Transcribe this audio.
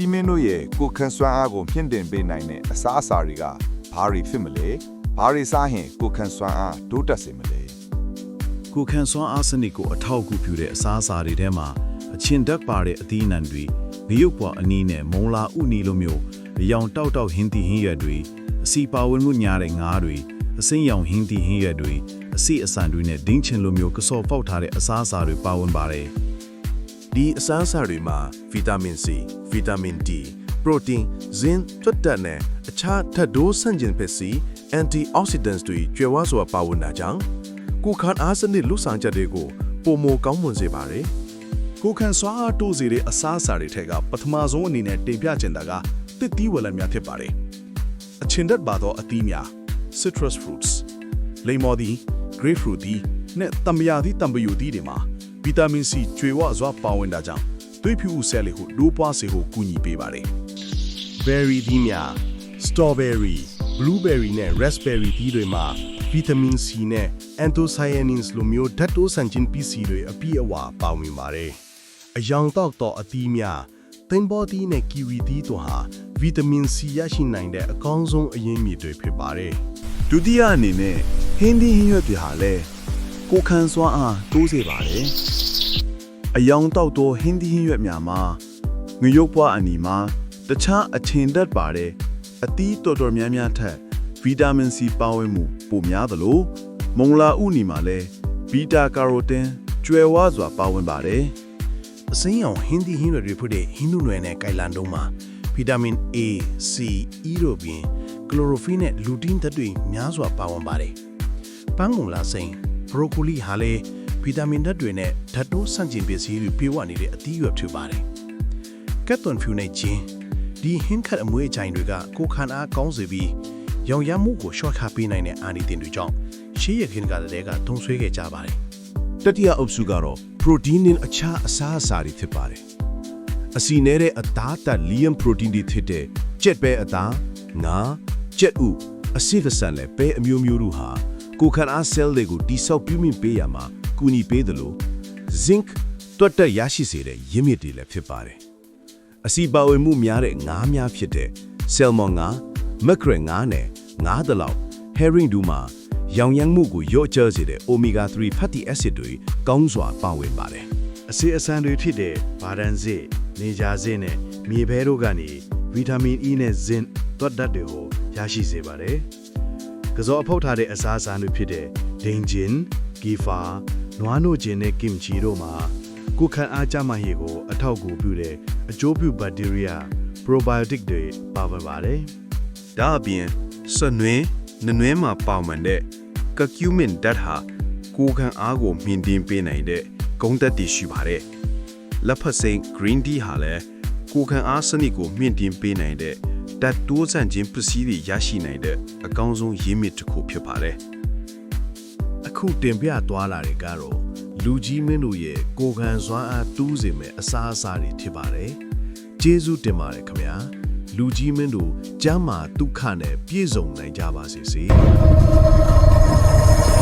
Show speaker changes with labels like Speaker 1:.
Speaker 1: ကြီးမင်းတို့ရဲ့ကိုခန့်စွမ်းအားကိုမြင့်တင်ပေးနိုင်တဲ့အစားအစာတွေကဘာတွေဖြစ်မလဲဘာတွေစားရင်ကိုခန့်စွမ်းအားတိုးတက်စေမလဲ
Speaker 2: ကိုခန့်စွမ်းအားစနစ်ကိုအထောက်အကူပြုတဲ့အစားအစာတွေထဲမှာအချင်းဓာတ်ပါတဲ့အသီးအနှံတွေငရုတ်ပွားအနီးနဲ့မုံလာဥနီလိုမျိုးအယောင်တောက်ဟင်းသီးဟင်းရွက်တွေအစီပါဝင်မှုများတဲ့ငါးတွေအစိမ်းရောင်ဟင်းသီးဟင်းရွက်တွေအစီအစံတွေနဲ့ဒင်းချင်လိုမျိုးကစော်ဖောက်ထားတဲ့အစားအစာတွေပါဝင်ပါတယ်
Speaker 3: ဒီအစားအစာတွေမှာဗီတာမင် C ဗီတာမင် D ပရိုတင်းဇင်းသွတ်တက်နဲ့အခြားထပ်တိုးဆန့်ကျင်ပစ္စည်း antioxidants တွေကျွယ်ဝစွာပါဝင်တာကြောင့်ကိုခန့်အားစနစ်လူဆောင်ချက်တွေကိုပုံမကောင်းမွန်စေပါတယ်
Speaker 4: ကိုခန့်စွမ်းအားတိုးစေတဲ့အစားအစာတွေထက်ကပထမဆုံးအနေနဲ့တင်ပြချင်တာကတစ်သီးဝလံများဖြစ်ပါတယ်အချင်တတ်ပါသောအသီးများ citrus fruits လိမ္မော်သီး grapefruit သီးနဲ့တမယာသီးတံပယူသီးတွေမှာဗီတာမင် C ကျွေဝစွာပါဝင်တာကြောင့်သွေးဖြူဦးဆဲလေးကိုတိုးပွားစေဖို့ကူညီပေးပါတယ် berry သီးများ strawberry blueberry နဲ့ raspberry သီးတွေမှာဗီတာမင် C နဲ့ anthocyanins လိုမျိုးဓာတ်တိုးဆန်ခြင်းပစ္စည်းတွေအပြည့်အဝပါဝင်ပါတယ်အယောင်တောက်သောအသီးများသင်္ဘောသီးနဲ့ကီဝီသီးတို့ဟာဗီတာမင် C ရရှိနိုင်တဲ့အကောင်းဆုံးအရင်းမြစ်တွေဖြစ်ပါတယ်
Speaker 2: ဒုတိယအနေနဲ့ဟင်းသီးဟင်းရွက်တွေဟာလည်းကိုခန့်စွမ်းအားတိုးစေပါတယ်အယောင်တောက်သောဟင်းသီးဟင်းရွက်များမှာငရုတ်ပွားအနီမှာတခြားအချင်ဓာတ်ပါတဲ့အသီးတော်တော်များများထက်ဗီတာမင် C ပါဝင်မှုပိုများသလိုမုံလာဥနီမှာလည်းဘီတာကာရိုတင်ကျွယ်ဝစွာပါဝင်ပါတယ်
Speaker 4: အစိမ်းရောင်ဟင်းသီးဟင်းရွက်တွေဖြစ်တဲ့ဟင်းနုနွယ်နဲ့ကိုင်လန်တုံးမှာဗီတာမင် A, C, E တို့ပြင်ကလိုရိုဖီနဲ့လူတင်းဓာတ်တွေများစွာပါဝင်ပါတယ်ပန်းကုန်လာစိမ်းဘရိုကိုလီဟာလည်းဗီတာမင်ဓာတ်တွေနဲ့ဓာတ်တိုးဆန့်ကျင်ပစ္စည်းတွေပြည့်ဝနေတဲ့အသီးရွက်ဖြစ်ပါတယ်ကက်သွန်ဖြူနဲ့ဂျင်းဒီဟင်းခတ်အမွေးအကြိုင်တွေကကိုခန္ဓာကောင်းစေပြီးရောင်ရမ်းမှုကိုရှော့ခပေးနိုင်တဲ့အာနိသင်တွေကြောင့်ရှေးရခင်ကတည်းကထုံဆွဲခဲ့ကြပါတယ်
Speaker 3: တတိယအုပ်စုကတော့ protein နဲ့အခြားအစားအစာတွေဖြစ်ပါတယ်အစီနဲ့တဲ့အသားတက်လီယမ် protein တွေဖြစ်တဲ့ကြက်ပဲအသားငါကြက်ဥအစစ်အဆန်နဲ့ပဲအမျိုးမျိုးတို့ဟာကိုခန့်အား cell တွေကိုတိဆောက်ပြုမြင့်ပေးရမှာကူညီပေးတယ်လို့ zinc တွတ်တက်ရရှိစေတဲ့ရင်းမြစ်တွေလည်းဖြစ်ပါတယ်အစီပါဝင်မှုများတဲ့ငါးများဖြစ်တဲ့ salmon ငါး mackerel ငါးနဲ့ငါးတလောက် herring တို့မှာရောင်ရမ်းမှုကိုလျော့ကျစေတဲ့ omega 3 fatty acid တွေကောင်းစွာပါဝင်ပါတယ်
Speaker 4: အစေအစံတွေဖြစ်တဲ့ဗာဒန်စစ်နေဂျာစစ်နဲ့မြေဘဲတို့ကနေဗီတာမင် E နဲ့ zinc သွတ်ဓာတ်တွေကိုရရှိစေပါတယ်။ကစောအဖုတ်ထားတဲ့အစားအစာတွေဖြစ်တဲ့ဒိန်ဂျင် ဂီဖာ နွားနို့ဂျင်နဲ့ကင်ချီတို့မှာကိုခန့်အားကျမရေးကိုအထောက်အကူပြုတဲ့အကျိုးပြုဘက်တီးရီးယား probiotic တွေပါဝင်ပါတယ်။
Speaker 3: ဒါအပြင်ဆွနွေးနွေးမှာပေါဝင်တဲ့ကကျူမင်ဓာတ်ဟာကိုခန့်အားကိုမြင့်တင်ပေးနိုင်တဲ့ဂုဏ်သက်တည်ရှိပါတယ်လက်ဖက်စိမ်း green tea ဟာလည်းကိုခန့်အားစနစ်ကိုမြင့်တင်ပေးနိုင်တဲ့ဓာတ်တိုးဆန့်ခြင်းပစ္စည်းတွေရရှိနိုင်တဲ့အကောင်းဆုံးရင်းမြစ်တစ်ခုဖြစ်ပါတယ်
Speaker 4: အခုတင်ပြသွားလာတွေကတော့လူကြီးမင်းတို့ရဲ့ကိုခန့်စွမ်းအားတူးစေမဲ့အစားအစာတွေဖြစ်ပါတယ်။ကျေးဇူးတင်ပါတယ်ခင်ဗျာ။လူကြီးမင်းတို့ကျမ်းမာဒုက္ခနဲ့ပြည့်စုံနိုင်ကြပါစေ။